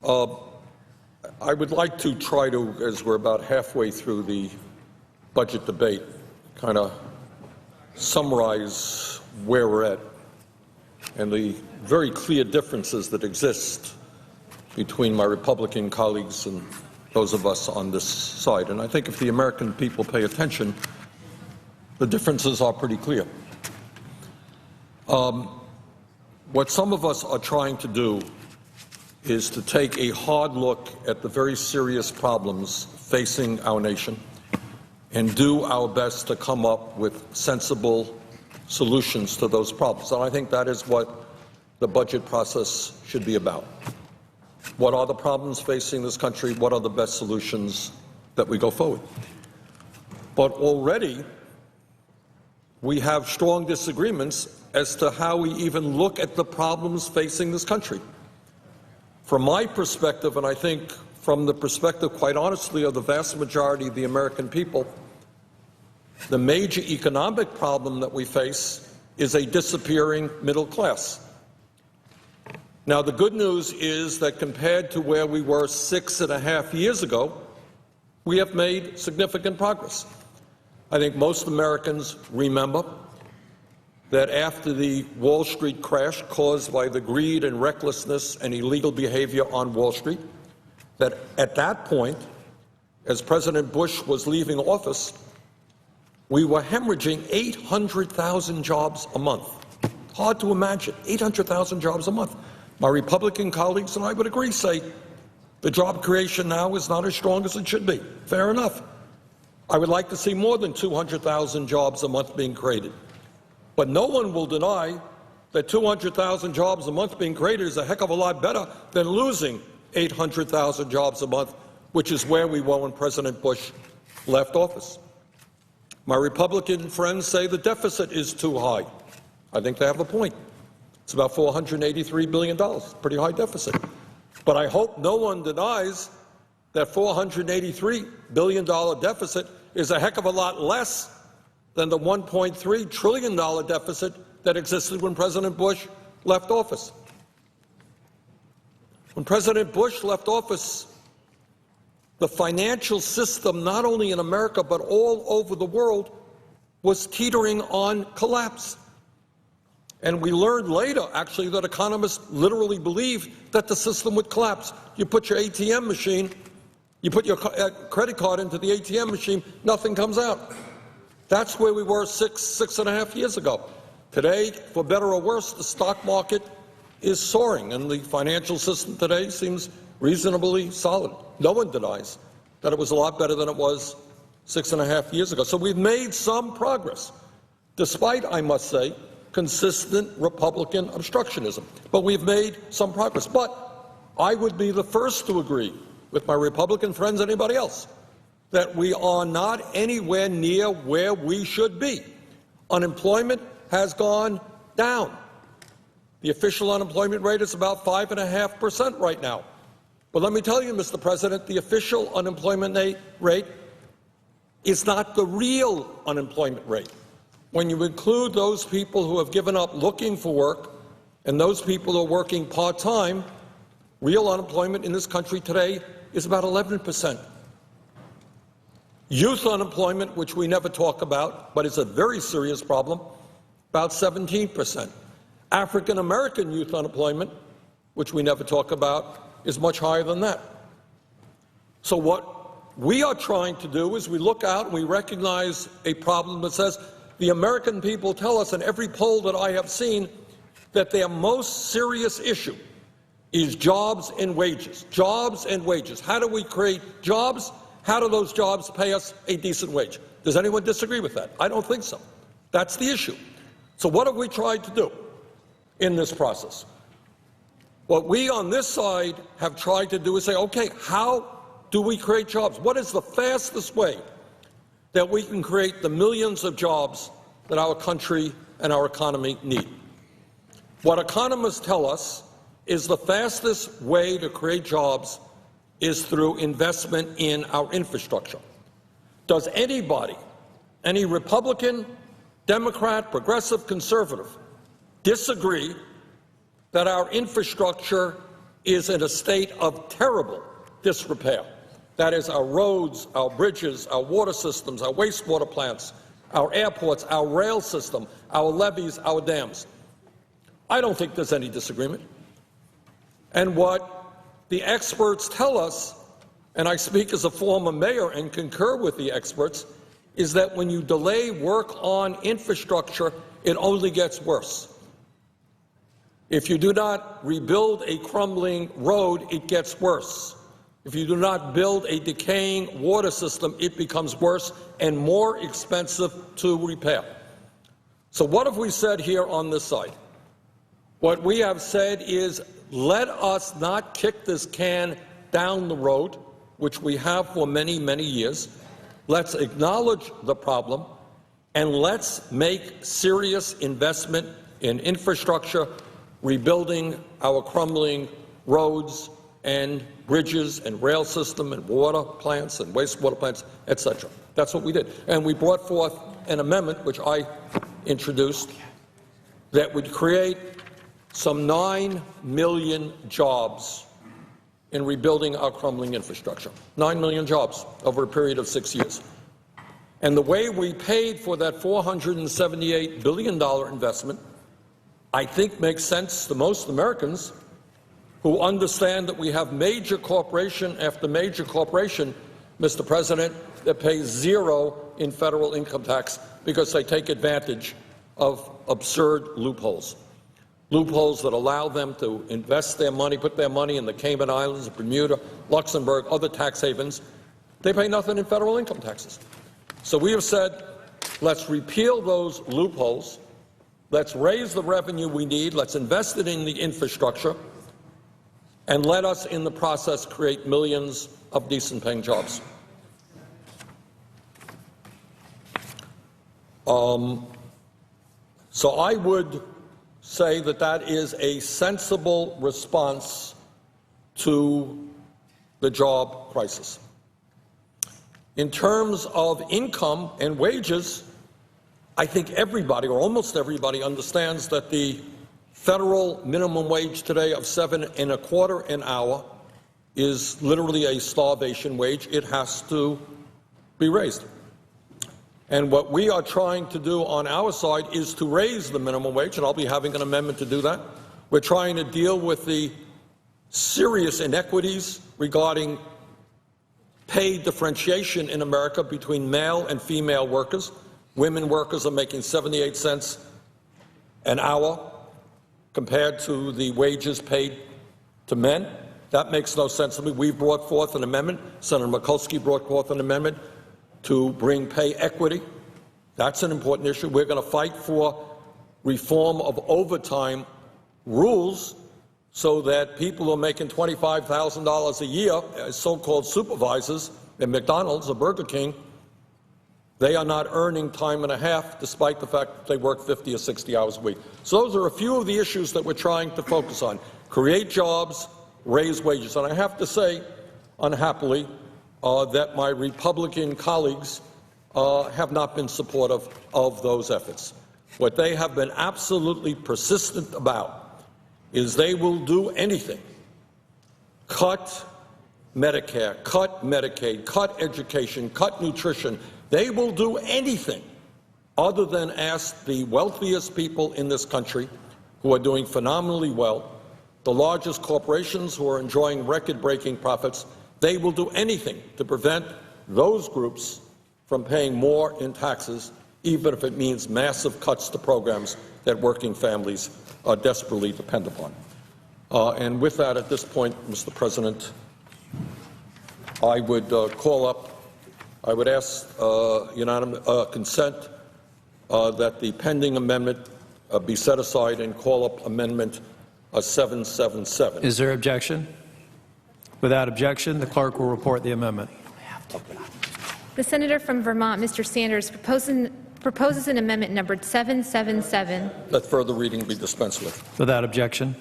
I would like to try to, as we're about halfway through the budget debate, kind of summarize where we're at and the very clear differences that exist between my Republican colleagues and those of us on this side. And I think if the American people pay attention, the differences are pretty clear. What some of us are trying to do is to take a hard look at the very serious problems facing our nation and do our best to come up with sensible solutions to those problems. And I think that is what the budget process should be about. What are the problems facing this country? What are the best solutions that we go forward? But already we have strong disagreements as to how we even look at the problems facing this country. From my perspective, and I think from the perspective, quite honestly, of the vast majority of the American people, the major economic problem that we face is a disappearing middle class. Now, the good news is that compared to where we were 6.5 years ago, we have made significant progress. I think most Americans remember that after the Wall Street crash caused by the greed and recklessness and illegal behavior on Wall Street, that at that point, as President Bush was leaving office, we were hemorrhaging 800,000 jobs a month. Hard to imagine, 800,000 jobs a month. My Republican colleagues and I would agree, say the job creation now is not as strong as it should be. Fair enough. I would like to see more than 200,000 jobs a month being created. But no one will deny that 200,000 jobs a month being created is a heck of a lot better than losing 800,000 jobs a month, which is where we were when President Bush left office. My Republican friends say the deficit is too high. I think they have a point. It's about $483 billion, pretty high deficit. But I hope no one denies that $483 billion deficit is a heck of a lot less than the $1.3 trillion deficit that existed when President Bush left office. When President Bush left office, the financial system, not only in America but all over the world, was teetering on collapse. And we learned later, actually, that economists literally believed that the system would collapse. You put your ATM machine, you put your credit card into the ATM machine, nothing comes out. That's where we were 6.5 years ago. Today, for better or worse, the stock market is soaring, and the financial system today seems reasonably solid. No one denies that it was a lot better than it was 6.5 years ago. So we've made some progress, despite, I must say, consistent Republican obstructionism. But we've made some progress. But I would be the first to agree with my Republican friends, anybody else, that we are not anywhere near where we should be. Unemployment has gone down. The official unemployment rate is about 5.5% right now. But let me tell you, Mr. President, the official unemployment rate is not the real unemployment rate. When you include those people who have given up looking for work and those people who are working part-time, real unemployment in this country today is about 11%. Youth unemployment, which we never talk about, but is a very serious problem, about 17%. African American youth unemployment, which we never talk about, is much higher than that. So what we are trying to do is we look out and we recognize a problem that says the American people tell us in every poll that I have seen that their most serious issue is jobs and wages. Jobs and wages. How do we create jobs? How do those jobs pay us a decent wage? Does anyone disagree with that? I don't think so. That's the issue. So what have we tried to do in this process? What we on this side have tried to do is say, okay, how do we create jobs? What is the fastest way that we can create the millions of jobs that our country and our economy need? What economists tell us is the fastest way to create jobs is through investment in our infrastructure. Does anybody, any Republican, Democrat, progressive, conservative, disagree that our infrastructure is in a state of terrible disrepair. That is, our roads, our bridges, our water systems, our wastewater plants, our airports, our rail system, our levees, our dams. I don't think there's any disagreement. And what the experts tell us, and I speak as a former mayor and concur with the experts, is that when you delay work on infrastructure, it only gets worse. If you do not rebuild a crumbling road, it gets worse. If you do not build a decaying water system, it becomes worse and more expensive to repair. So what have we said here on this side? What we have said is, let us not kick this can down the road, which we have for many, many years. Let's acknowledge the problem, and let's make serious investment in infrastructure, rebuilding our crumbling roads and bridges and rail system and water plants and wastewater plants, etc. That's what we did. And we brought forth an amendment, which I introduced, that would create some 9 million jobs in rebuilding our crumbling infrastructure. 9 million jobs over a period of 6 years. And the way we paid for that $478 billion investment, I think makes sense to most Americans who understand that we have major corporation after major corporation, Mr. President, that pays zero in federal income tax because they take advantage of absurd loopholes. Loopholes that allow them to invest their money, put their money in the Cayman Islands, Bermuda, Luxembourg, other tax havens. They pay nothing in federal income taxes. So we have said, let's repeal those loopholes. Let's raise the revenue we need. Let's invest it in the infrastructure. And let us, in the process, create millions of decent-paying jobs. So I would say that that is a sensible response to the job crisis. In terms of income and wages, I think everybody, or almost everybody, understands that the federal minimum wage today of $7.25 an hour is literally a starvation wage. It has to be raised. And what we are trying to do on our side is to raise the minimum wage, and I'll be having an amendment to do that. We're trying to deal with the serious inequities regarding pay differentiation in America between male and female workers. Women workers are making 78 cents an hour compared to the wages paid to men. That makes no sense to me. We've brought forth an amendment. Senator Mikulski brought forth an amendment to bring pay equity. That's an important issue. We're going to fight for reform of overtime rules so that people who are making $25,000 a year as so-called supervisors at McDonald's or Burger King, they are not earning time and a half despite the fact that they work 50 or 60 hours a week. So those are a few of the issues that we're trying to focus on. Create jobs, raise wages. And I have to say, unhappily, that my Republican colleagues have not been supportive of those efforts. What they have been absolutely persistent about is they will do anything. Cut Medicare, cut Medicaid, cut education, cut nutrition. They will do anything other than ask the wealthiest people in this country, who are doing phenomenally well, the largest corporations who are enjoying record-breaking profits. They will do anything to prevent those groups from paying more in taxes, even if it means massive cuts to programs that working families desperately depend upon. And with that, at this point, Mr. President, I would I would ask unanimous consent that the pending amendment be set aside and call up Amendment 777. Is there objection? Without objection, the clerk will report the amendment. The senator from Vermont, Mr. Sanders, proposes an amendment numbered 777. Let further reading be dispensed with. Without objection.